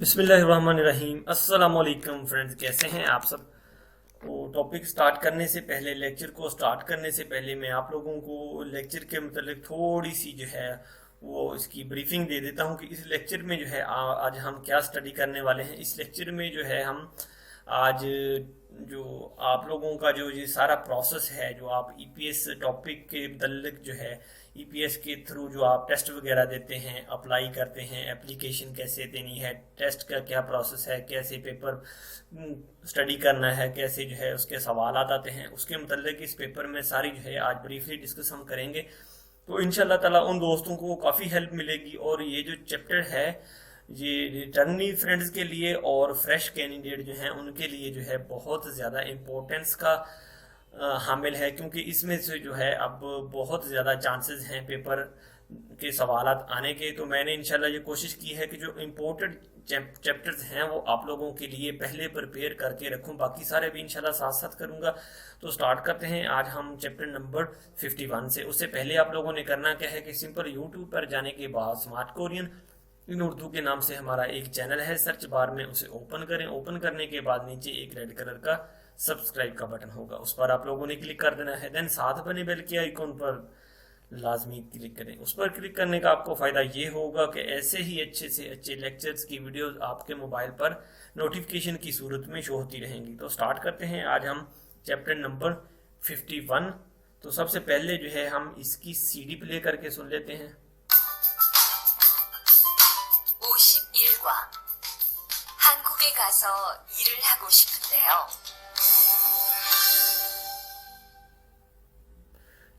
बिस्मिल्लाहिर्रहमानिर्रहीम। अस्सलाम वालेकुम फ्रेंड्स, कैसे हैं आप सब। तो टॉपिक स्टार्ट करने से पहले, लेक्चर को स्टार्ट करने से पहले मैं आप लोगों को लेक्चर के मतलब थोड़ी सी जो है वो इसकी ब्रीफिंग दे देता हूं कि इस लेक्चर में जो है आज हम क्या स्टडी करने वाले हैं। इस लेक्चर में जो है हम आज जो आप लोगों का जो ये सारा प्रोसेस है, जो आप ईपीएस टॉपिक के मतलब जो है ईपीएस के थ्रू जो आप टेस्ट वगैरह देते हैं, अप्लाई करते हैं, एप्लीकेशन कैसे देनी है, टेस्ट का क्या प्रोसेस है, कैसे पेपर स्टडी करना है, कैसे जो है उसके सवाल आते हैं, उसके मतलब इस पेपर में सारी जो है आज ब्रीफली डिस्कस हम करेंगे। तो इंशाल्लाह ताला उन दोस्तों को काफ़ी हेल्प मिलेगी। और ये जो चैप्टर है ये रिटर्नी फ्रेंड्स के लिए और फ्रेश कैंडिडेट जो हैं उनके लिए जो है बहुत ज़्यादा इम्पोर्टेंस का हामिल है, क्योंकि इसमें से जो है अब बहुत ज़्यादा चांसेस हैं पेपर के सवालात आने के। तो मैंने इंशाल्लाह ये कोशिश की है कि जो इम्पोर्टेंट चैप्टर्स हैं वो आप लोगों के लिए पहले प्रिपेयर करके रखूं, बाकी सारे भी इंशाल्लाह साथ साथ करूंगा। तो स्टार्ट करते हैं आज हम चैप्टर नंबर 51 से। उससे पहले आप लोगों ने करना क्या है कि सिंपल यूट्यूब पर जाने के बाद स्मार्ट कोरियन इन उर्दू के नाम से हमारा एक चैनल है, सर्च बार में उसे ओपन करें। ओपन करने के बाद नीचे एक रेड कलर का सब्सक्राइब का बटन होगा, उस पर आप लोगों ने क्लिक कर देना है। देन साथ बने बेल के आइकॉन पर लाजमी क्लिक करें। उस पर क्लिक करने का आपको फायदा ये होगा कि ऐसे ही अच्छे से अच्छे लेक्चर्स की वीडियो आपके मोबाइल पर नोटिफिकेशन की सूरत में शो होती रहेंगी। तो स्टार्ट करते हैं आज हम चैप्टर नंबर 51। तो सबसे पहले जो है हम इसकी सीडी प्ले करके सुन लेते हैं। 51과 한국에 가서 일을 하고 싶은데요.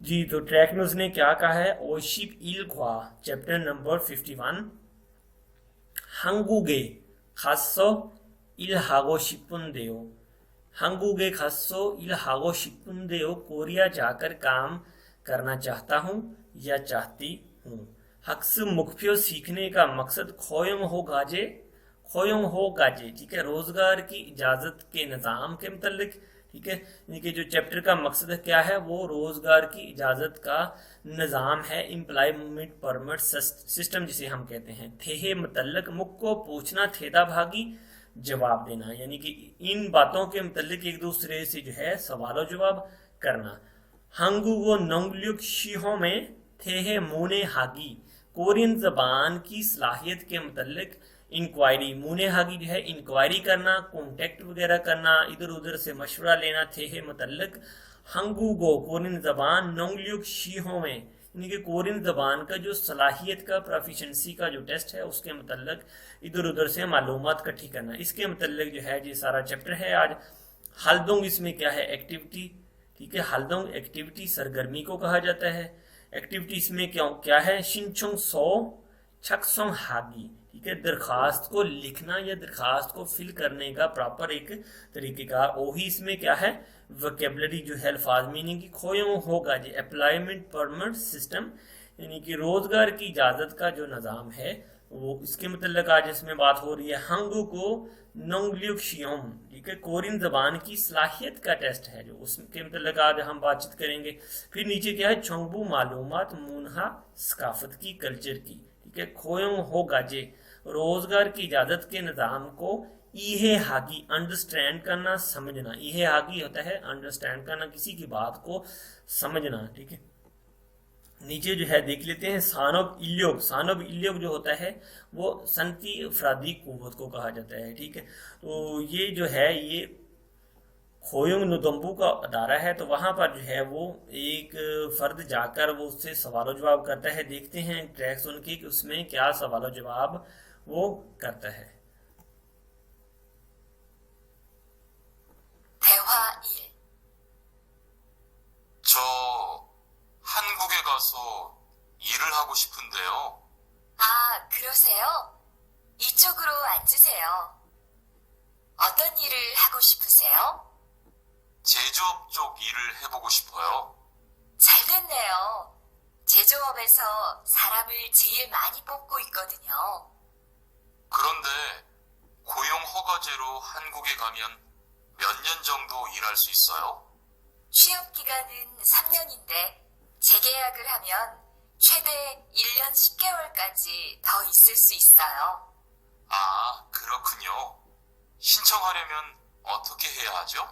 जी, तो ट्रैक न्यूज ने क्या कहा है। ओशिप इल्ख्वा चैप्टर नंबर 51 한국에 가서 일하고 싶은데요। 한국에 가서 일하고 싶은데요, कोरिया जाकर काम करना चाहता हूँ या चाहती हूँ। हक्स मुख्य सीखने का मकसद खोयम हो गाजे, खोयम हो गाजे, ठीक है, रोजगार की इजाजत के निज़ाम के मुतल्लिक, ठीक है। यानी कि जो चैप्टर का मकसद क्या है वो रोजगार की इजाजत का निज़ाम है, एम्प्लॉयमेंट परमिट सिस्टम जिसे हम कहते हैं। थे मुतल्लिक मुख को पूछना, थेदा भागी जवाब देना, यानी कि इन बातों के मुतल्लिक एक दूसरे से जो है सवाल जवाब करना। हंगुगो नंगल्युक शीहों में थे मोने हागी, कोरियन जबान की सलाहियत के मुतल्लिक इंक्वायरी, मुने हागी जो है इंक्वायरी करना, कॉन्टेक्ट वगैरह करना, इधर उधर से मशवरा लेना थे मुतल्लिक। हंगुगो कोरियन जबान, नोंगल्युक शीहों में यानी कि कोरियन जबान का जो सलाहियत का प्रोफिशेंसी का जो टेस्ट है उसके मुतल्लिक इधर उधर से मालूमात इकट्ठी करना, इसके मुतल्लिक जो है ये सारा चैप्टर है आज। हल्दोंग इसमें क्या है, एक्टिविटी, ठीक है। हल्दोंग एक्टिविटी सरगर्मी को कहा जाता है। एक्टिविटीज में क्यों क्या है, शिनचोंग सो छक्सोंग हागी, ठीक है, दरखास्त को लिखना या दरखास्त को फिल करने का प्रॉपर एक तरीके का। ओही इसमें क्या है, वोकेबलरी जो है अल्फाज, मीनिंग की खोयों होगा जी एम्प्लॉयमेंट परमिट सिस्टम, यानी कि रोजगार की इजाजत का जो निज़ाम है वो, इसके मतलब आज इसमें बात हो रही है। हंगू को नोंगल्युक शियोम, ठीक है, कोरियन जबान की सलाहियत का टेस्ट है जो, उसके मतलब आज हम बातचीत करेंगे। फिर नीचे क्या है, चोंगबू मालूमात मुनहा सकाफत की, कल्चर की, ठीक है। खोयों हो गाजे रोजगार की इजाजत के निज़ाम को, इहे हागी अंडरस्टैंड करना समझना, इहे हागी होता है अंडरस्टैंड करना, किसी की बात को समझना, ठीक है। नीचे जो है देख लेते हैं सानब इल्योग। सानब इल्योग जो होता है वो संति अफरादी कुव्वत को कहा जाता है, ठीक है। तो ये जो है ये खोयोंग नुदम्बू का अदारा है, तो वहां पर जो है वो एक फर्द जाकर वो उससे सवाल जवाब करता है। देखते हैं ट्रैक सुन के कि उसमें क्या सवाल जवाब वो करता है। 대화 1. 저 한국에 가서 일을 하고 싶은데요. 아, 그러세요? 이쪽으로 앉으세요. 어떤 일을 하고 싶으세요? 제조업 쪽 일을 해보고 싶어요. 잘 됐네요. 제조업에서 사람을 제일 많이 뽑고 있거든요. 그런데 고용 허가제로 한국에 가면 몇 년 정도 일할 수 있어요? 취업 기간은 3년인데 재계약을 하면 최대 1년 10개월까지 더 있을 수 있어요. 아, 그렇군요. 신청하려면 어떻게 해야 하죠?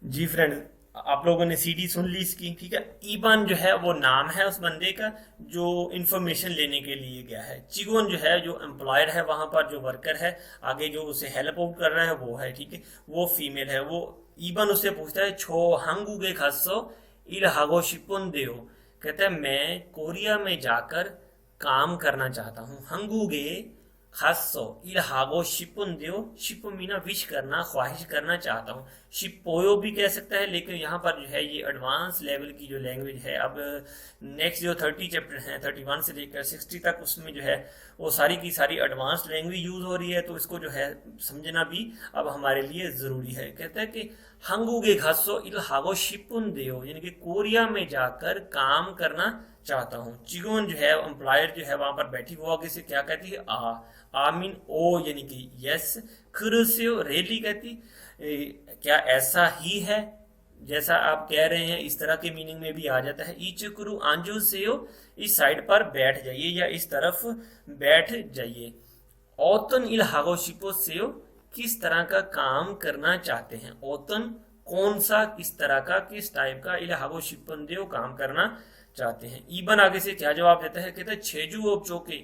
जी फ्रेंड, आप लोगों ने सीडी सुन ली इसकी, ठीक है। ईबान जो है वो नाम है उस बंदे का जो इंफॉर्मेशन लेने के लिए गया है। चिगोन जो है जो एम्प्लॉयर है, वहां पर जो वर्कर है आगे जो उसे हेल्प आउट कर रहा है वो है, ठीक है, वो फीमेल है। वो ईबान उससे पूछता है छो हांगुगे खासो इल हागो शिपुन देओ, कहता है मैं कोरिया में जाकर काम करना चाहता हूँ। हंगुगे खासो इल हागो शिपुन देओ, शिप मीना विश करना, ख्वाहिश करना चाहता हूँ। शिपोयो भी कह सकता है, लेकिन यहाँ पर जो है ये एडवांस लेवल की जो लैंग्वेज है। अब नेक्स्ट जो 30 चैप्टर हैं 31 से लेकर 60 तक, उसमें जो है वो सारी की सारी एडवांस लैंग्वेज यूज हो रही है, तो इसको जो है समझना भी अब हमारे लिए जरूरी है। कहता है कि हंगुगे खासो इल हागो शिपुन देओ, यानी कि कोरिया में जाकर काम करना चाहता हूँ। चिगोन जो है एम्प्लॉयर जो है वहां पर बैठी, वो आगे से क्या कहती है, आ मीन ओ, यानी कि यस। खुरुसियो रेली कहती, क्या ऐसा ही है जैसा आप कह रहे हैं, इस तरह के मीनिंग में भी आ जाता है। इचुकुरु आंजू सेयो, इस साइड पर बैठ जाइए या इस तरफ बैठ जाइए। ओतन इल हागो शिपो सेयो, किस तरह का काम करना चाहते हैं। ओतन कौन सा, किस तरह का, किस टाइप का, इल हागो शिपन देओ काम करना चाहते हैं। ईबन आगे से क्या जवाब देता है, कहता है छेजू ओब चोके।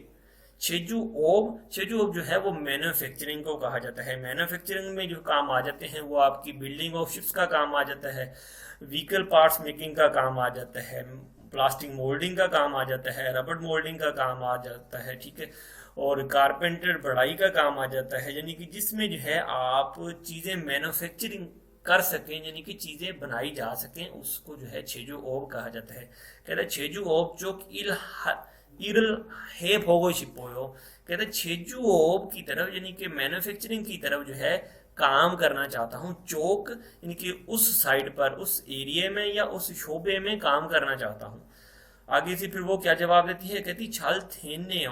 छेजू ओब जो है वो मैन्युफैक्चरिंग को कहा जाता है। मैन्युफैक्चरिंग में जो काम आ जाते हैं वो आपकी बिल्डिंग ऑफ शिप्स का काम आ जाता है, व्हीकल पार्ट्स मेकिंग का काम आ जाता है, प्लास्टिक मोल्डिंग का काम आ जाता है, रबड़ मोल्डिंग का काम आ जाता है, ठीक है, और कारपेंटर बढ़ाई का काम आ जाता है। यानी कि जिसमें जो है आप चीजें मैन्युफैक्चरिंग कर सकें, यानी कि चीजें बनाई जा सकें, उसको जो है छेजू ओब कहा जाता है। कहता है छेजू ओब चोक इरल हेप होगो शिपोयो, कहते हैं छेजू ओब की तरफ, यानी कि मैन्युफैक्चरिंग की तरफ जो है काम करना चाहता हूँ। चौक यानी कि उस साइड पर, उस एरिया में या उस शोबे में काम करना चाहता हूँ। आगे से फिर वो क्या जवाब देती है, कहती छल थेने,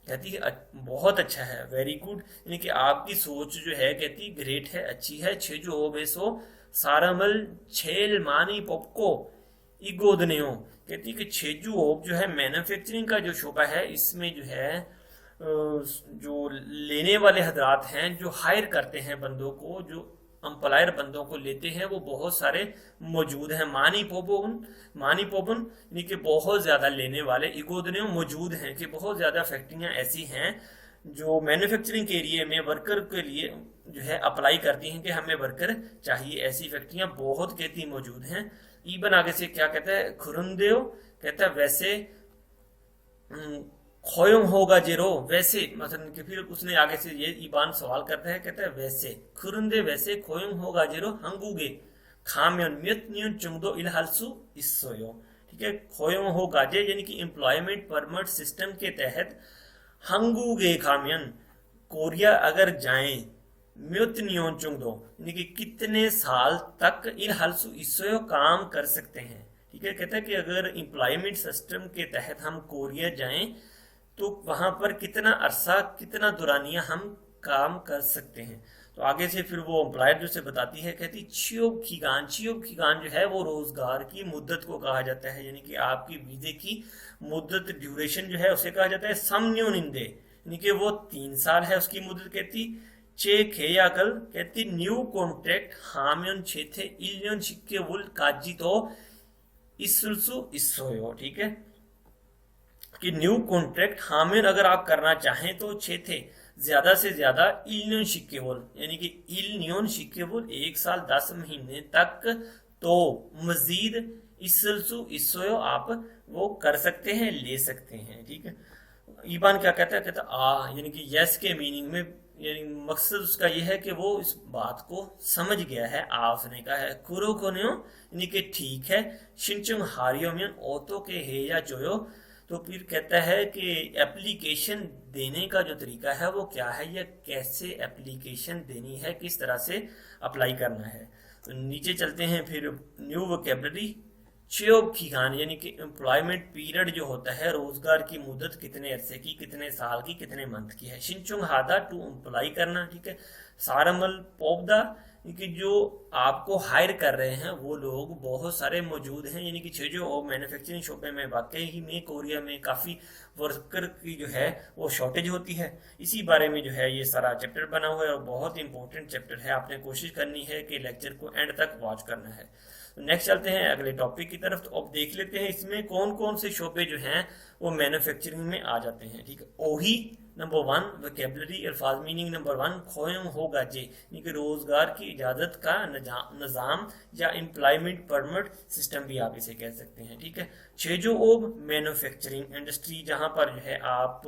कहती है बहुत अच्छा है, वेरी गुड, यानी कि आपकी सोच जो है कहती ग्रेट है, अच्छी है। छेजू ओब एसो सारामल छेल मानी पोपको इगोदनेओ, कहती कि छेजू ओब जो है मैन्युफैक्चरिंग का जो शोबा है, इसमें जो है जो लेने वाले हजरात हैं, जो हायर करते हैं बंदों को, जो एम्प्लॉयर बंदों को लेते हैं, वो बहुत सारे मौजूद हैं। मानी पोबन यानी कि बहुत ज्यादा लेने वाले, इगोदने मौजूद हैं, कि बहुत ज्यादा फैक्ट्रियां ऐसी हैं जो मैन्युफैक्चरिंग के एरिया में वर्कर के लिए जो है अप्लाई करती हैं कि हमें वर्कर चाहिए। ऐसी फैक्ट्रियां बहुत कहती मौजूद हैं। ईबन आगे से क्या कहता है, खुरुंदेओ, कहता है वैसे खोयम होगा जेरो, वैसे मतलब कि फिर उसने आगे से ये ईबान सवाल करता है, कहता है वैसे खुरुंदे वैसे खोयम होगा जेरो हंगुगे खाम्योन म्युत्न्युन चुंगदो इलहलसु इस्सोयो, ठीक है। खोयम होगा जे यानी कि एम्प्लॉयमेंट परमिट सिस्टम के तहत हंगुगे खाम्यन कोरिया अगर जाएं, म्युत्न्योन चुंगदो यानी कि कितने साल तक इलहलसु इस्सोयो काम कर सकते हैं, ठीक है। कहता है कि अगर एम्प्लॉयमेंट सिस्टम के तहत हम कोरिया जाएं तो वहां पर कितना अरसा, कितना दुरानिया हम काम कर सकते हैं। तो आगे से फिर वो एम्प्लॉयर जो से बताती है, कहती छियोब खीगान जो है वो रोजगार की मुद्दत को कहा जाता है, यानी कि आपकी वीजे की मुद्दत, ड्यूरेशन जो है उसे कहा जाता है समन्योन इंदे, यानी कि वो 3 साल है उसकी मुद्दत। कहती चे खेयाकल, कहती न्यू कॉन्ट्रैक्ट हाम्योन छेथे इलियन शिक्के वुल काजी तो इसुलसु इस्सोयो, ठीक है, कि न्यू कॉन्ट्रैक्ट हामिर अगर आप करना चाहें तो छे थे ज्यादा से ज्यादा इलनियन शिक्केवल, यानी कि इलनियन शिक्केवल 1 साल 10 महीने तक, तो मजीद इसलसु इस्सोयो आप वो कर सकते हैं, ले सकते हैं, ठीक है। ईबान क्या कहता है, कहता यानी कि यस के मीनिंग में, यानी मकसद उसका यह है कि वो इस बात को समझ गया है, उसने कहा है कुरो कोन्यो यानी कि ठीक है, शिनचुंग हारियो में ओतो के हे या जोयो। तो फिर कहता है कि एप्लीकेशन देने का जो तरीका है वो क्या है, या कैसे एप्लीकेशन देनी है, किस तरह से अप्लाई करना है। तो नीचे चलते हैं फिर न्यू वोकेबलरी। चियोब खीगान यानी कि एम्प्लॉयमेंट पीरियड जो होता है, रोजगार की मुद्दत कितने अरसे की, कितने साल की, कितने मंथ की है। शिनचुंग हादा टू एम्प्लॉय करना, ठीक है। सारमल पोबदा कि जो आपको हायर कर रहे हैं वो लोग बहुत सारे मौजूद हैं, यानी कि छेजो मैन्युफैक्चरिंग शोबे में वाकई ही में कोरिया में काफ़ी वर्कर की जो है वो शॉर्टेज होती है। इसी बारे में जो है ये सारा चैप्टर बना हुआ है और बहुत इंपॉर्टेंट चैप्टर है। आपने कोशिश करनी है कि लेक्चर को एंड तक वॉच करना है। नेक्स्ट चलते हैं अगले टॉपिक की तरफ। तो अब देख लेते हैं इसमें कौन कौन से शोबे जो हैं वो मैन्युफैक्चरिंग में आ जाते हैं। ठीक है, ओही नंबर 1, वोकैबुलरी अल्फाज मीनिंग नंबर 1, खोयम होगा जे यानी कि रोजगार की इजाजत का निजाम या एम्प्लॉयमेंट परमिट सिस्टम भी आप इसे कह सकते हैं। ठीक है, छेजो ओब मैन्युफैक्चरिंग इंडस्ट्री, जहां पर जो है आप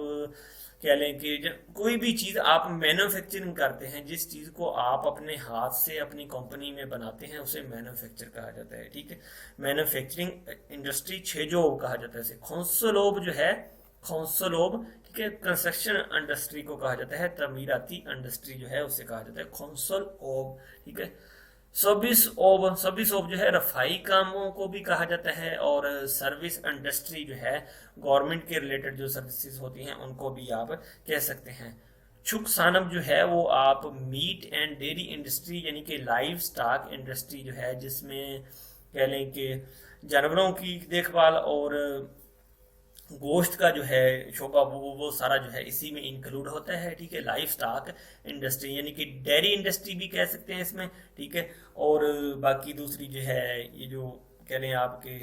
कह लें कि कोई भी चीज़ आप मैन्युफैक्चरिंग करते हैं, जिस चीज़ को आप अपने हाथ से अपनी कंपनी में बनाते हैं उसे मैन्युफैक्चर कहा जाता है। ठीक है, मैन्युफैक्चरिंग इंडस्ट्री छेजोब कहा जाता है। खोंसलोब जो है, खोंसलोब, ठीक है, कंस्ट्रक्शन इंडस्ट्री को कहा जाता है। तमीराती इंडस्ट्री जो है उसे कहा जाता है खोंसल ओब। ठीक है, सर्विस ओब जो है रफाई कामों को भी कहा जाता है, और सर्विस इंडस्ट्री जो है गवर्नमेंट के रिलेटेड जो सर्विसेज होती हैं उनको भी आप कह सकते हैं। छुक सानब जो है वो आप मीट एंड डेयरी इंडस्ट्री यानी कि लाइव स्टॉक इंडस्ट्री जो है, जिसमें कह लें कि जानवरों की देखभाल और गोश्त का जो है शोबा वो सारा जो है इसी में इंक्लूड होता है। ठीक है, लाइफ स्टॉक इंडस्ट्री यानी कि डेयरी इंडस्ट्री भी कह सकते हैं इसमें। ठीक है, और बाकी दूसरी जो है ये जो कह लें आपके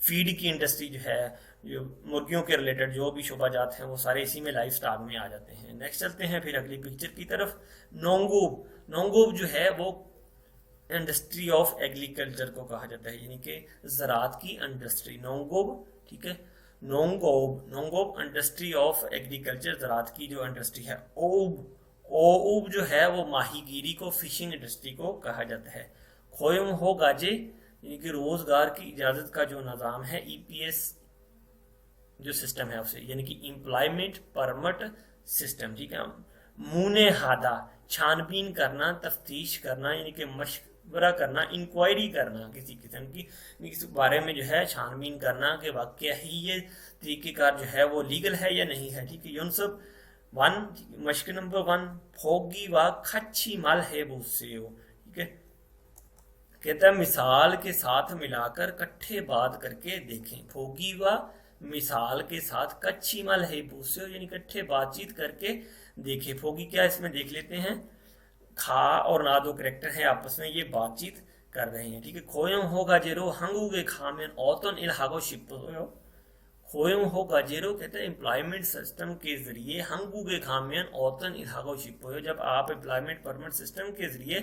फीड की इंडस्ट्री जो है, जो मुर्गियों के रिलेटेड जो भी शोबा जात हैं वो सारे इसी में लाइफ स्टॉक में आ जाते हैं। नेक्स्ट चलते हैं फिर अगली पिक्चर की तरफ। नोंगोब, नोंगोब जो है वो इंडस्ट्री ऑफ एग्रीकल्चर को कहा जाता है, यानी कि ज़राअत की इंडस्ट्री नोंगोब। ठीक है, नोंगोब इंडस्ट्री ऑफ एग्रीकल्चर, ज़राअत की जो इंडस्ट्री है। ओब जो है वो माहीगीरी को, फिशिंग इंडस्ट्री को कहा जाता है। खोयम हो गाजे यानी कि रोजगार की इजाजत का जो निज़ाम है, ईपीएस जो सिस्टम है उसे, यानी कि एम्प्लॉयमेंट परमिट सिस्टम। ठीक है, मुने हादा छानबीन करना, तफ्तीश करना यानी कि मशवरा करना, इंक्वायरी करना किसी किस्म की, किसी बारे में जो है छानबीन करना कि वाकई ही ये तरीक़ेकार जो है वो लीगल है या नहीं है। ठीक है, यूनसब 1 मश्क नंबर 1, फोगी व खच्छी माल है बुस्से हो। ठीक है, कहता है मिसाल के साथ मिलाकर कट्ठे बात करके देखें। फोगी व मिसाल के साथ कच्ची माल है बुस्से हो यानी कट्ठे बातचीत करके देखें। फोगी क्या, इसमें देख लेते हैं। खा और ना दो करेक्टर है, आपस में ये बातचीत कर रहे हैं। ठीक है, खोयम होगा जेरो हंगूगे खामेन औतन इल्हागो शिप्पो। खोयम होगा जेरो कहते हैं एम्प्लॉयमेंट सिस्टम के जरिए हंगूगे खामेन औतन इल्हागो शिप्पो। जब आप एम्प्लॉयमेंट परमिट सिस्टम के जरिए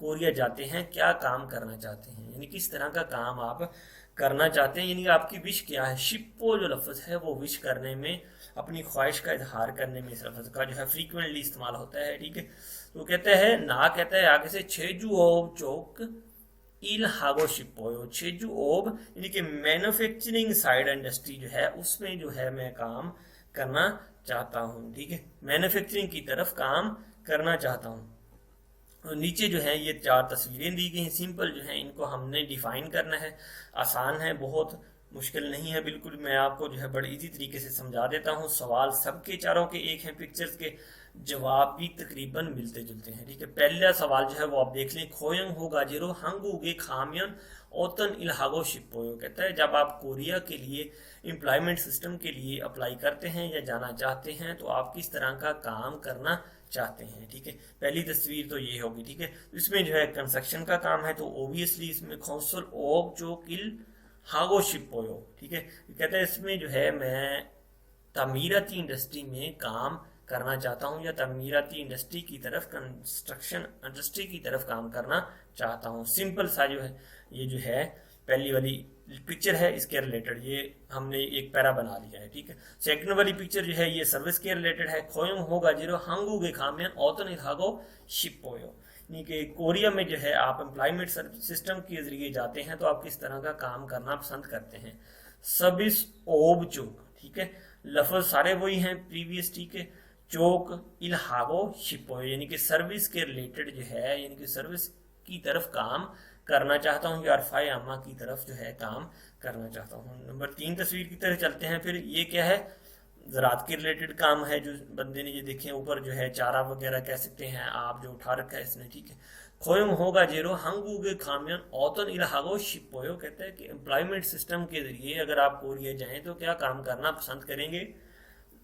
कोरिया जाते हैं, क्या काम करना चाहते हैं, यानी किस तरह का काम आप करना चाहते हैं, यानी आपकी विश क्या है। शिप्पो जो लफ्ज़ है वो विश करने में, अपनी ख्वाहिश का इजहार करने में इस लफ्ज़ का जो है फ्रीक्वेंटली इस्तेमाल होता है। ठीक है, तो कहते हैं ना, कहता है आगे से छेजू ओब चौक इल हागो शिप्पोयो। छेजू ओब यानी कि मैन्युफैक्चरिंग साइड इंडस्ट्री जो है उसमें जो है मैं काम करना चाहता हूँ। ठीक है, मैन्युफैक्चरिंग की तरफ काम करना चाहता हूँ। और नीचे जो है ये 4 तस्वीरें दी गई हैं, सिंपल जो है इनको हमने डिफाइन करना है। आसान है, बहुत मुश्किल नहीं है बिल्कुल। मैं आपको जो है बड़े इजी तरीके से समझा देता हूँ। सवाल सबके चारों के एक हैं, पिक्चर्स के जवाब भी तकरीबन मिलते जुलते हैं। ठीक है, पहला सवाल जो है वो आप देख लें। खोयंग होगा जीरो हंगूगे खामियन ओतन इल्हागो शिप्पोयो। कहता है जब आप कोरिया के लिए एम्प्लॉयमेंट सिस्टम के लिए अप्लाई करते हैं या जाना चाहते हैं तो आप किस तरह का काम करना चाहते हैं। ठीक है, पहली तस्वीर तो ये होगी। ठीक है, इसमें जो है कंस्ट्रक्शन का काम है तो ओबियसली इसमें खोंसल ओब जो किल हागो शिप्पोयो। ठीक है, कहता है इसमें जो है मैं तमीराती इंडस्ट्री में काम करना चाहता हूँ या तमीराती इंडस्ट्री की तरफ, कंस्ट्रक्शन इंडस्ट्री की तरफ काम करना चाहता हूँ। सिंपल सा जो है ये जो है पहली वाली पिक्चर है इसके रिलेटेड ये हमने एक पैरा बना लिया है। ठीक है, सेकंड वाली पिक्चर जो है ये सर्विस के रिलेटेड है। खोयम होगा जीरो हंगूगे खामियन ओतन इल्हागो शिप्पोयो, यानी कि कोरिया में जो है आप एम्प्लॉयमेंट सिस्टम के जरिए जाते हैं तो आप किस तरह का काम करना पसंद करते हैं। सबिस ओब चौक। ठीक है, लफ्ज सारे वही हैं प्रीवियस। ठीक है, चौक इल्हागो शिप्पोयो यानी कि सर्विस के रिलेटेड जो है, यानी कि सर्विस की तरफ काम करना चाहता हूँ या अरफाए आमा की तरफ जो है काम करना चाहता हूँ। नंबर 3 तस्वीर की तरफ चलते हैं। फिर ये क्या है, ज़राअत के रिलेटेड काम है जो बंदे ने ये देखे ऊपर जो है चारा वगैरह कह सकते हैं आप, जो उठा रखा है इसने। ठीक है, खोयम होगा जेरो हंगूगे खामियन औतन इलाहागो शिपोयो। कहते हैं कि एम्प्लॉयमेंट सिस्टम के जरिए अगर आप कोरिया जाएं तो क्या काम करना पसंद करेंगे।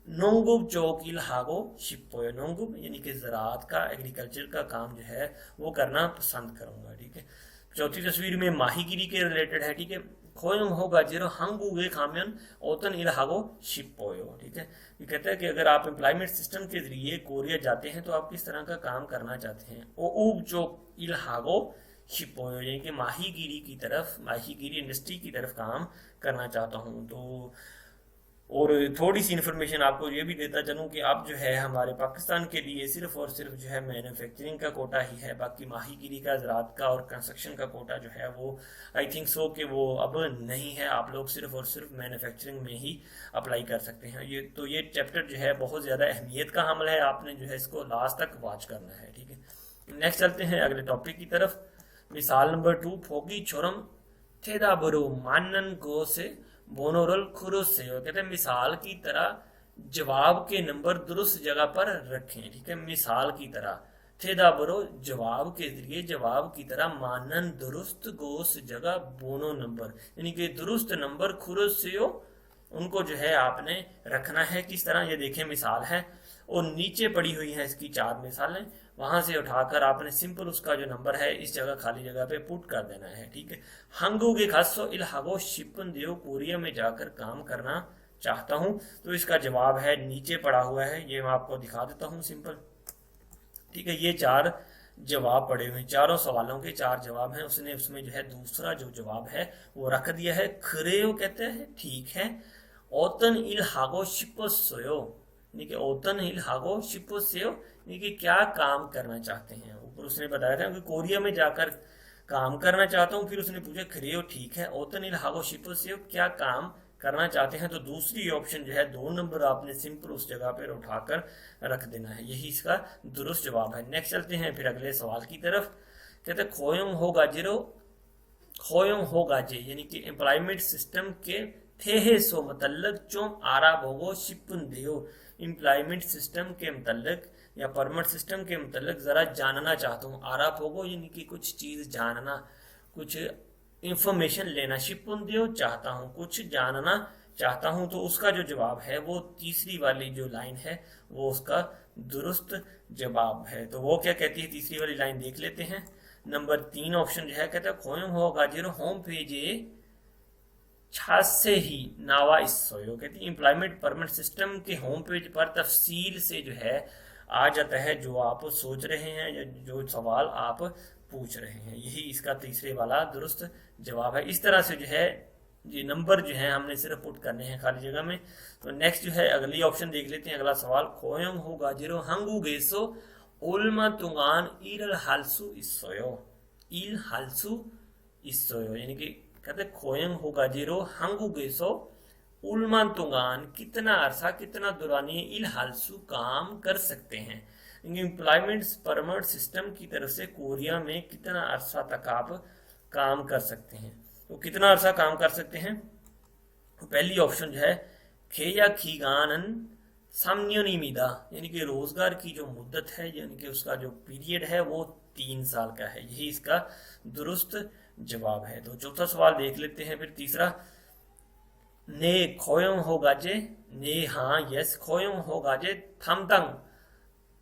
नोंगुब चौक इलाहागो शिपोयो, नोंगुब यानी कि ज़राअत का, एग्रीकल्चर का काम जो है वो करना पसंद करूंगा। ठीक है, चौथी तस्वीर में माहीगिरी के रिलेटेड है। ठीक है, खोयम होगा जीरो हंगूगे खामियन ओतन इलाहागो शिपोयो। ठीक है, ये कहता है कि अगर आप एम्प्लॉयमेंट सिस्टम के जरिए कोरिया जाते हैं तो आप किस तरह का काम करना चाहते हैं। ओ ऊब चौक इलाहागो शिपोयो यानी कि माहीगिरी की तरफ, माहीगिरी इंडस्ट्री की तरफ काम करना चाहता हूँ। तो और थोड़ी सी इन्फॉर्मेशन आपको ये भी देता चलूँ कि अब जो है हमारे पाकिस्तान के लिए सिर्फ और सिर्फ जो है मैन्युफैक्चरिंग का कोटा ही है, बाकी माहीगिरी का, ज़राअत का और कंस्ट्रक्शन का कोटा जो है वो आई थिंक सो कि वो अब नहीं है। आप लोग सिर्फ और सिर्फ मैन्युफैक्चरिंग में ही अप्लाई कर सकते हैं। ये चैप्टर जो है बहुत ज़्यादा अहमियत का हामिल है, आपने जो है इसको लास्ट तक वॉच करना है। ठीक है, नेक्स्ट चलते हैं अगले टॉपिक की तरफ। मिसाल नंबर 2, फोगी छोरम थेदा बरो मानन को से बोनोरल खुरुस से। कहते हैं मिसाल की तरह जवाब के नंबर दुरुस्त जगह पर रखें। ठीक है, मिसाल की तरह थेदा बरो जवाब के जरिए, जवाब की तरह मानन दुरुस्त गोस जगह बोनो नंबर यानी कि दुरुस्त नंबर खुरुस से उनको जो है आपने रखना है। किस तरह, ये देखें मिसाल है और नीचे पड़ी हुई है इसकी 4 मिसालें, वहां से उठाकर आपने सिंपल उसका जो नंबर है इस जगह खाली जगह पे पुट कर देना है। ठीक है, हंगोगे खासो इलाहागो शिपन देव, कोरिया में जाकर काम करना चाहता हूं। तो इसका जवाब है नीचे पड़ा हुआ है, ये मैं आपको दिखा देता हूं सिंपल। ठीक है, ये 4 जवाब पड़े हुए, चारों सवालों के 4 जवाब हैं। उसने उसमें जो है दूसरा जो जवाब है वो रख दिया है। खरेयो कहते हैं ठीक है, ओतन इलाहागो शिपोसोयो यानी कि ओतन इलाहागो शिपोसोयो यानी कि क्या काम करना चाहते हैं। ऊपर उसने बताया था कि कोरिया में जाकर काम करना चाहता हूँ, फिर उसने पूछा खरेयो ठीक है, ओतन इलाहागो शिपोसोयो क्या काम करना चाहते हैं। तो दूसरी ऑप्शन जो है 2 नंबर आपने सिंपल उस जगह पर उठाकर रख देना है, यही इसका दुरुस्त जवाब है। नेक्स्ट चलते हैं फिर अगले सवाल की तरफ। कहते हैं खोयम होगा जीरो, खोयम होगा जे यानी कि एम्प्लॉयमेंट सिस्टम के थे सो मतलब चोम आरा भोगो शिपुन देयो। एम्प्लॉयमेंट सिस्टम के मतलब या परमिट सिस्टम के मतलब जरा जानना चाहता हूँ। आरा भोगो यानी कि कुछ चीज जानना, कुछ इंफॉर्मेशन लेना, शिपुन देयो चाहता हूँ, कुछ जानना चाहता हूँ। तो उसका जो जवाब है वो तीसरी वाली जो लाइन है वो उसका दुरुस्त जवाब है। तो वो क्या कहती है तीसरी वाली लाइन, देख लेते हैं। नंबर 3 ऑप्शन जो है कहता है खोयम होगा जीरो होम पेजे छासे ही नावा इस्सोयो। कहती है एम्प्लॉयमेंट परमिट सिस्टम के होम पेज पर तफसील से जो है आ जाता है जो आप सोच रहे हैं या जो सवाल आप पूछ रहे हैं, यही इसका तीसरे वाला दुरुस्त जवाब है। इस तरह से जो है ये नंबर जो है हमने सिर्फ पुट करने हैं खाली जगह में। तो नेक्स्ट जो है अगली ऑप्शन देख लेते हैं, अगला सवाल खोयम होगा जीरो हंगू गेसो उल्मा तुंगान इल हालसू इस्सोयो, इल हालसू इस्सोयो यानी कि कहते खोयम होगा जीरो हंगू गेसो उल्मान तुंगान कितना अरसा, कितना दुरानी इल हालसू काम कर सकते हैं। एम्प्लॉयमेंट परमिट सिस्टम की तरफ से कोरिया में कितना अरसा तक आप काम कर सकते हैं। तो कितना अरसा काम कर सकते हैं, पहली ऑप्शन जो है खेया खीगानन साम्योनिमिदा यानी कि रोजगार की जो मुद्दत है यानी कि उसका जो पीरियड है वो 3 साल का है, यही इसका दुरुस्त जवाब है। तो चौथा सवाल देख लेते हैं फिर तीसरा। ने खोयम होगा जे, ने हाँ यस खोयम होगा जे थमतंग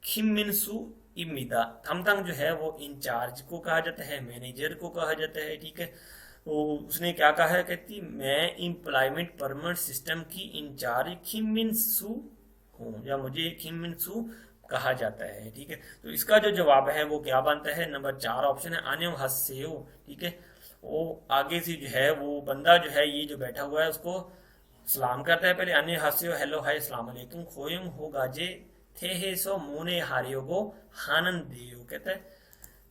खिमिनसु इमिदा। थमतंग जो है वो इंचार्ज को कहा जाता है, मैनेजर को कहा जाता है। ठीक है, तो उसने क्या कहा है, कहती मैं एम्प्लॉयमेंट परमिट सिस्टम की इंचार्ज खिमिनसु हूँ या मुझे खिमिनसु कहा जाता है। ठीक है, तो इसका जो जवाब है वो क्या बनता है, नंबर 4 ऑप्शन है आने हस्सेओ। ठीक है, वो आगे से जो है वो बंदा जो है ये जो बैठा हुआ है उसको सलाम करता है पहले, अन्य हस्सेओ हेलो हाय अस्सलाम वालेकुम खोयम होगा जे थे हे सो मोने हारियो को हानन देयो। कहता है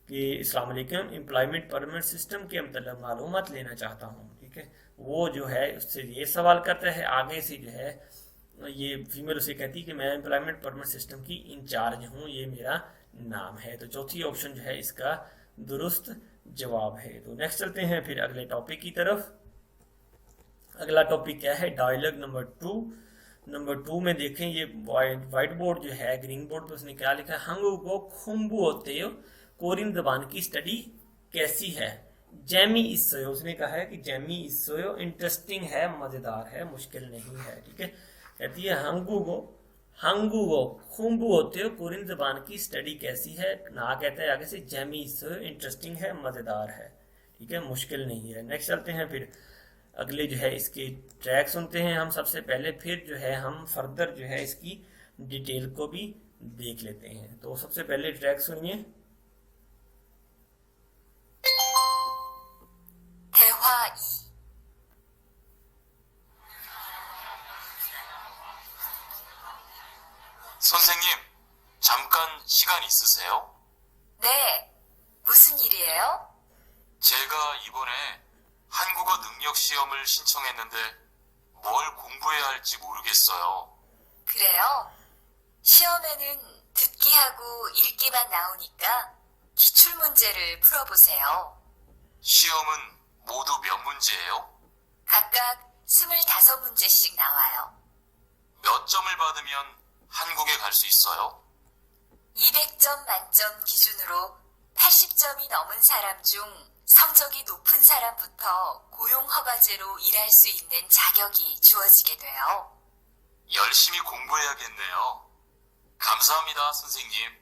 कि अस्सलाम वालेकुम एम्प्लॉयमेंट परमिट सिस्टम के मतलब मालूमात लेना चाहता हूँ। ठीक है, वो जो है उससे ये सवाल करता है, आगे से जो है ये फीमेल उसे कहती है कि मैं एम्प्लॉयमेंट परमिट सिस्टम की इंचार्ज हूँ, ये मेरा नाम है। तो चौथी ऑप्शन जो है इसका दुरुस्त जवाब है। तो नेक्स्ट चलते हैं फिर अगले टॉपिक की तरफ। अगला टॉपिक क्या है, डायलॉग नंबर 2। नंबर 2 में देखें ये व्हाइट बोर्ड जो है ग्रीन बोर्ड पर उसने क्या लिखा है, हंगू को खुम्बू होते हो कोरियन जबान की स्टडी कैसी है? जैमी इसोयो, उसने कहा है कि जैमी इसोयो इंटरेस्टिंग है, मजेदार है, मुश्किल नहीं है। ठीक है, कहती है हांगुगो खुम्बू होते हो, कोरियन जबान की स्टडी कैसी है? ना कहता है आगे से जैमी इसोयो इंटरेस्टिंग है, मजेदार है। ठीक है, मुश्किल नहीं है। नेक्स्ट चलते हैं, फिर अगले जो है इसके ट्रैक सुनते हैं हम सबसे पहले, फिर जो है हम फर्दर जो है इसकी डिटेल को भी देख लेते हैं। तो सबसे पहले ट्रैक सुनिए। 대화 2. 선생님, 잠깐 시간 있으세요? 네, 무슨 일이에요? 제가 이번에 한국어 능력 시험을 신청했는데 뭘 공부해야 할지 모르겠어요. 그래요? 시험에는 듣기하고 읽기만 나오니까 기출문제를 풀어보세요. 시험은 모두 몇 문제예요? 각각 25문제씩 나와요. 몇 점을 받으면 한국에 갈 수 있어요? 200점 만점 기준으로 80점이 넘은 사람 중 성적이 높은 사람부터 고용허가제로 일할 수 있는 자격이 주어지게 돼요. 열심히 공부해야겠네요. 감사합니다, 선생님.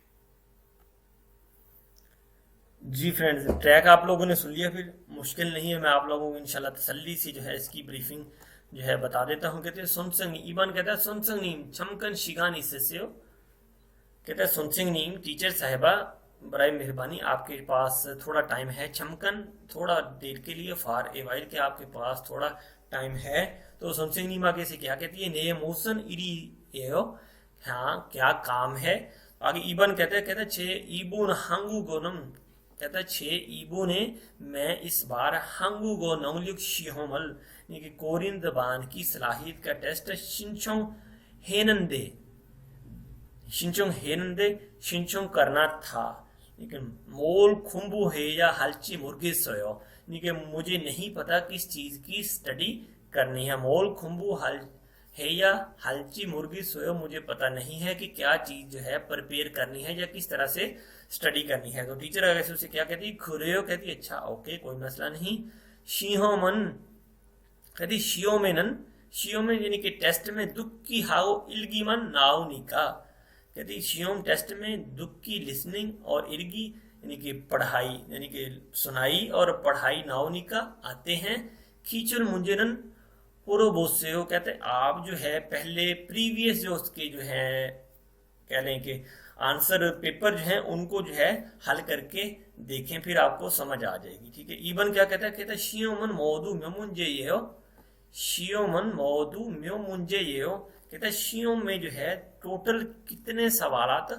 जी फ्रेंड्स, ट्रैक आप लोगों ने सुन लिया, फिर मुश्किल नहीं है, मैं आप लोगों को इंशाल्लाह तसल्ली से जो है इसकी ब्रीफिंग जो है बता देता हूँ। कहते हैं सुनसंग ईबान कहता है सुनसंग छमकन शिगान इससे हो, कहता है सुनसंग टीचर साहिबा बराए मेहरबानी आपके पास थोड़ा टाइम है, छमकन थोड़ा देर के लिए, फार ए वाइल के आपके पास थोड़ा टाइम है। तो सुनसंग आगे से क्या कहती है? ने मोसन इरी एयो, हाँ क्या काम है? आगे ईबन कहता है छे ईबून हांगू गोनम, कहता है छे ईबू ने मैं इस बार हांगू गो नौलिक शिहोमल यानी कि कोरियन जबान की सलाहियत का टेस्ट शिंचोंग करना था, लेकिन मोल खुम्बू है या हल्ची मुर्गे सोयो, यानी कि मुझे नहीं पता किस चीज की स्टडी करनी है। मोल खुम्बू है या हल्ची मुर्गी सोयो, मुझे पता नहीं है कि क्या चीज जो है प्रिपेयर करनी है या किस तरह से स्टडी करनी है। तो टीचर अगर उसे क्या कहती है? खुरेयो कहती है अच्छा ओके कोई मसला नहीं। शिहोमन कहती शियोमेन यानी कि टेस्ट में दुख की हाओ इल्गीमन नाउनिका, कहती शियोम टेस्ट में दुख की लिसनिंग और इर्गी यानी कि पढ़ाई यानी कि सुनाई और पढ़ाई नाउनिका आते हैं। खींचुल मुंजरन पुरोबोसे हो, कहते आप जो है पहले प्रीवियस जो उसके जो है कह लें कि आंसर पेपर जो है उनको जो है हल करके देखें, फिर आपको समझ आ जाएगी। ठीक है, ईबन क्या कहता है? कहता है शियोमन मौदू म्यो मुंजे ये हो, शियोमन मौदू म्यो मुंजे ये हो, कहता है शियोम में जो है टोटल कितने सवालात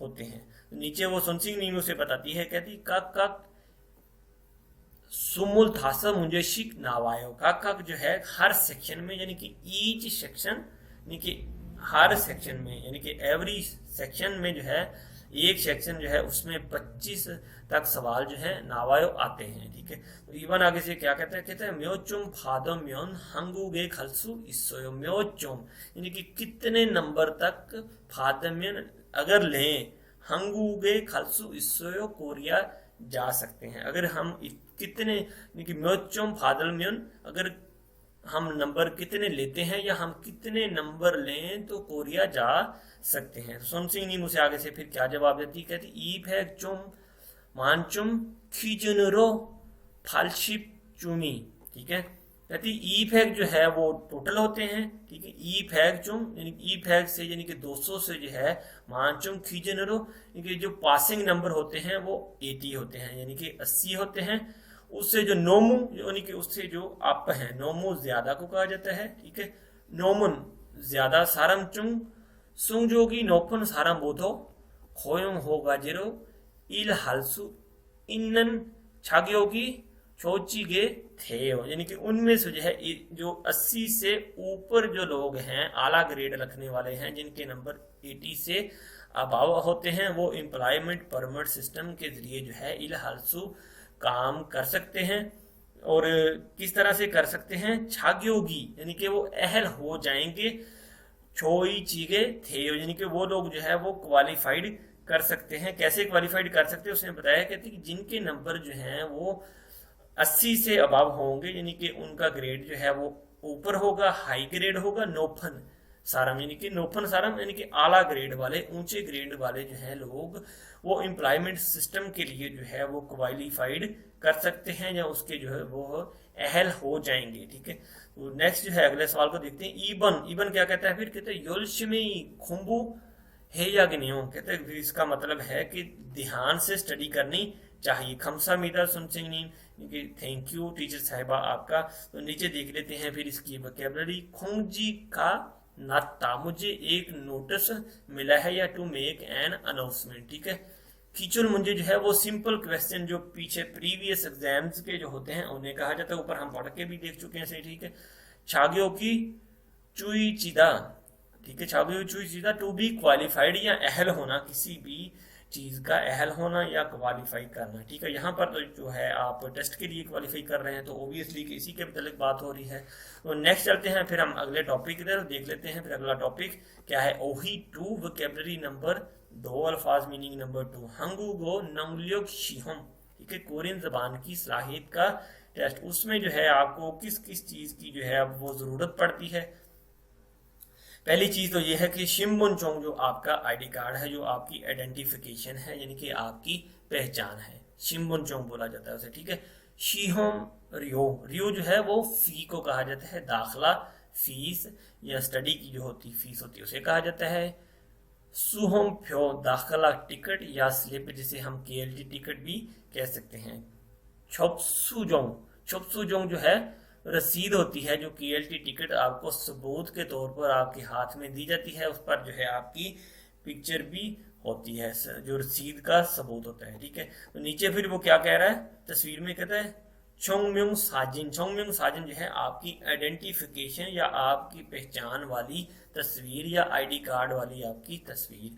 होते हैं। तो नीचे वो सुनसिंग नीमू से बताती है, कहती कक सुमुल थासा मुझे शिक नावायो, कक जो है हर सेक्शन में यानी कि ईच सेक्शन यानी कि हर सेक्शन में यानी कि एवरी सेक्शन में जो है एक सेक्शन जो है उसमें 25 तक सवाल जो है नावायो आते हैं। ठीक है, तो इवन आगे से क्या कहता है? कहता है म्योचुम फादो म्योन हंगुगे खलसु इसोयो, म्योचुम यानी कि कितने नंबर तक फादम्यन अगर लें हंगुगे खलसु इसोयो कोरिया जा सकते हैं। अगर हम कितने यानी कि म्योचुम फादल म्योन अगर हम नंबर कितने लेते हैं या हम कितने नंबर लें तो कोरिया जा सकते हैं। तो सुनसिंग नी मुझे आगे से फिर क्या जवाब देती? कहती ई फैक चुम मानचुम खीजनरो फालशिप चुमी। ठीक है, कहती ई फैक जो है वो टोटल होते हैं। ठीक है, ई फैक चुम यानी ई फैक से यानी कि 200 से जो है मानचुम खीजनरो यानी कि जो पासिंग नंबर होते हैं वो 80 होते हैं यानी कि 80 होते हैं। उससे जो नोमू यानी कि उससे जो अप है, नोमू ज्यादा को कहा जाता है। ठीक है, नोमुन ज्यादा, सारम चुंग सुंग जोगी नोपन सारम बोधो खोयों होगा जेरो इल हालसु इन्नन छाग्योगी चोची गे थे, यानी कि उनमें से जो है जो 80 से ऊपर जो लोग हैं आला ग्रेड रखने वाले हैं जिनके नंबर 80 से अबाव होते हैं वो एम्प्लॉयमेंट परमिट सिस्टम के जरिए जो है इल हालसु काम कर सकते हैं। और किस तरह से कर सकते हैं? छाग्योगी यानी कि वो अहल हो जाएंगे, छोई चीगे थे यानी कि वो लोग जो है वो क्वालिफाइड कर सकते हैं। कैसे क्वालिफाइड कर सकते हैं उसने बताया, कहते कि जिनके नंबर जो हैं वो 80 से अबव होंगे, यानी कि उनका ग्रेड जो है वो ऊपर होगा, हाई ग्रेड होगा, नोफन सारम यानी कि नोफन सारम यानी कि आला ग्रेड वाले, ऊंचे ग्रेड वाले जो है लोग वो एम्प्लॉयमेंट सिस्टम के लिए जो है वो क्वालिफाइड कर सकते हैं या उसके जो है वो अहल हो जाएंगे। ठीक है, तो नेक्स्ट जो है अगले सवाल को देखते हैं। ईबन, ईबन क्या कहता है, फिर कहते हैं योलशमी खुम्बू है या नियम, कहते हैं इसका मतलब है कि ध्यान से स्टडी करनी चाहिए। खमसा मीदा सुनसिंग, थैंक यू टीचर साहिबा आपका। तो नीचे देख लेते हैं फिर इसकी वोकैबुलरी। खोंगजी का नाता, मुझे एक नोटिस मिला है या टू मेक एन अनाउंसमेंट। ठीक है, कीचुर मुझे जो है वो सिंपल क्वेश्चन जो पीछे प्रीवियस एग्जाम्स के जो होते हैं उन्हें कहा जाता है, ऊपर हम पढ़ के भी देख चुके हैं। सही, ठीक है। छाग्यो की चुई चिदा, ठीक है, छाग्यो चुई चिदा, टू बी क्वालिफाइड या अहल होना, किसी भी चीज का अहल होना या क्वालिफाई करना। ठीक है, यहाँ पर तो जो है आप टेस्ट के लिए क्वालिफाई कर रहे हैं तो ऑब्वियसली इसी के मतलब बात हो रही है। तो नेक्स्ट चलते हैं फिर हम अगले टॉपिक की तरफ, देख लेते हैं फिर अगला टॉपिक क्या है। ओही 2 वोकैबुलरी नंबर 2, अल्फाज मीनिंग नंबर 2, हंगुगो नंगल्योक शिहम। ठीक है, कोरियन जबान की सलाहियत का टेस्ट, उसमें जो है आपको किस किस चीज की जो है अब वो जरूरत पड़ती है। पहली चीज तो यह है कि शिम्बुनचोंग जो आपका आईडी कार्ड है, जो आपकी आइडेंटिफिकेशन है, यानी कि आपकी पहचान है, शिम्बुनचोंग बोला जाता है उसे। ठीक है, शीहोम रियो, रियो जो है वो फी को कहा जाता है, दाखला फीस या स्टडी की जो होती फीस होती है उसे कहा जाता है। सुहोम फ्यो, दाखला टिकट या स्लिप, जिसे हम केएलटी टिकट भी कह सकते हैं। छोपसुजोंग, छोपसुजोंग जो है रसीद होती है, जो केएलटी टिकट आपको सबूत के तौर पर आपके हाथ में दी जाती है, उस पर जो है आपकी पिक्चर भी होती है, जो रसीद का सबूत होता है। ठीक है, तो नीचे फिर वो क्या कह रहा है, तस्वीर में कहता है चोंगम्योंग साजिन, चोंगम्योंग साजिन जो है आपकी आइडेंटिफिकेशन या आपकी पहचान वाली तस्वीर या आईडी कार्ड वाली आपकी तस्वीर।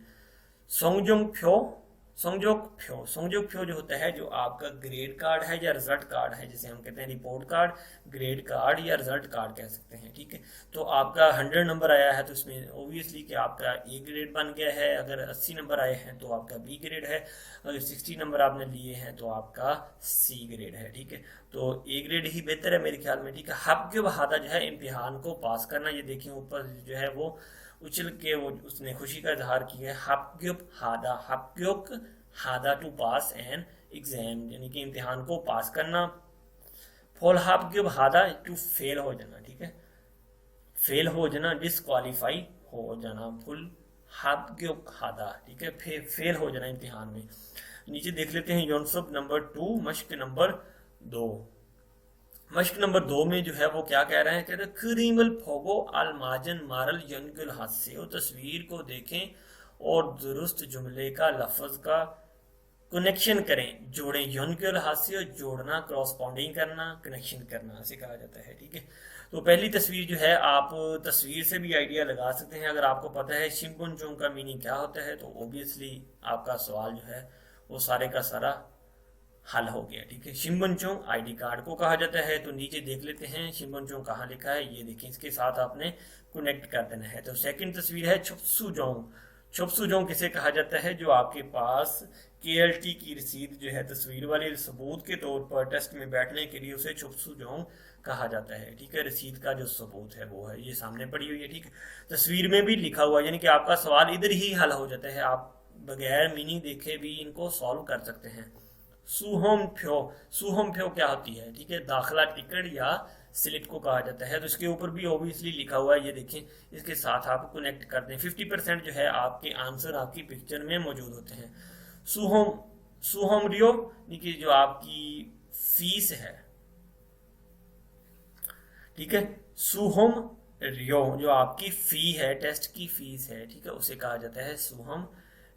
सोंगजोंग फ्यो, सोंगजोक फ्यो, सोंगजोक फ्यो जो होता है जो आपका ग्रेड कार्ड है या रिजल्ट कार्ड है, जिसे हम कहते हैं रिपोर्ट कार्ड, ग्रेड कार्ड या रिजल्ट कार्ड कह सकते हैं। ठीक है, तो आपका 100 नंबर आया है तो इसमें ओब्वियसली कि आपका ए ग्रेड बन गया है, अगर 80 नंबर आए हैं तो आपका बी ग्रेड है, अगर 60 नंबर आपने लिए हैं तो आपका सी ग्रेड है। ठीक है, तो ए ग्रेड ही बेहतर है मेरे ख्याल में। ठीक है, हब्क्यो बहादा जो है इम्तिहान को पास करना, ये देखिए ऊपर जो है वो उछल के वो उसने खुशी का इजहार किया है। हब्क्युप हादा, हब्क्युक हादा टू पास एन एग्जाम, यानी कि इम्तिहान को पास करना। फॉल हब्क्युप हादा टू फेल हो जाना। ठीक है, फेल हो जाना, डिसक्वालीफाई हो जाना, फुल हब्क्युप हादा। ठीक है, फेल हो जाना इम्तिहान में। नीचे देख लेते हैं योनसब नंबर 2, मश्क नंबर 2। मश्क नंबर 2 में जो है वो क्या कह रहे हैं, कहते हैं क्रीमल फोगो अलमाजन मारल यंगुल हादसे, तस्वीर को देखें और दुरुस्त जुमले का लफ्ज का कनेक्शन करें, जोड़ें। यंगुल हादसे, जोड़ना, क्रॉसपॉन्डिंग करना, कनेक्शन करना ऐसे कहा जाता है। ठीक है, तो पहली तस्वीर जो है आप तस्वीर से भी आइडिया लगा सकते हैं। अगर आपको पता है शिम्बुनचोंग का मीनिंग क्या होता है तो ओबियसली आपका सवाल जो है वो सारे का सारा हल हो गया। ठीक है, शिम्बुनचोंग आईडी कार्ड को कहा जाता है। तो नीचे देख लेते हैं शिम्बुनचोंग कहाँ लिखा है, ये देखें, इसके साथ आपने कनेक्ट कर देना है। तो सेकंड तस्वीर है छुपसुजोंग, छुपसुजोंग किसे कहा जाता है, जो आपके पास केएलटी की रसीद जो है तस्वीर वाली सबूत के तौर पर टेस्ट में बैठने के लिए उसे छुपसुजोंग कहा जाता है। ठीक है, रसीद का जो सबूत है वो है, ये सामने पड़ी हुई है। ठीक है, तस्वीर में भी लिखा हुआ, यानी कि आपका सवाल इधर ही हल हो जाता है, आप बगैर मीनिंग देखे भी इनको सॉल्व कर सकते हैं। सुहोम फ्यो, सुहोम फ्यो क्या होती है, ठीक है, दाखला टिकट या स्लिप को कहा जाता है। तो इसके ऊपर भी ऑब्वियसली लिखा हुआ है, ये देखें, इसके साथ आप कनेक्ट कर दें। 50% जो है आपके आंसर आपकी पिक्चर में मौजूद होते हैं। सुहोम, सुहोम रियो की जो आपकी फीस है, ठीक है, सुहोम रियो जो आपकी फी है, टेस्ट की फीस है, ठीक है, उसे कहा जाता है सुहोम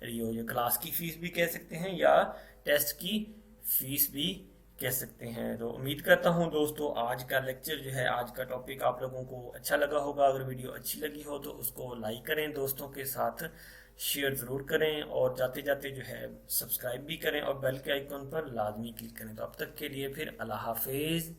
रियो। जो क्लास की फीस भी कह सकते हैं या टेस्ट की फीस भी कह सकते हैं। तो उम्मीद करता हूं दोस्तों आज का लेक्चर जो है, आज का टॉपिक आप लोगों को अच्छा लगा होगा। अगर वीडियो अच्छी लगी हो तो उसको लाइक करें, दोस्तों के साथ शेयर ज़रूर करें और जाते जाते जो है सब्सक्राइब भी करें और बेल के आइकन पर लाजमी क्लिक करें। तो अब तक के लिए फिर अल्लाह हाफिज़।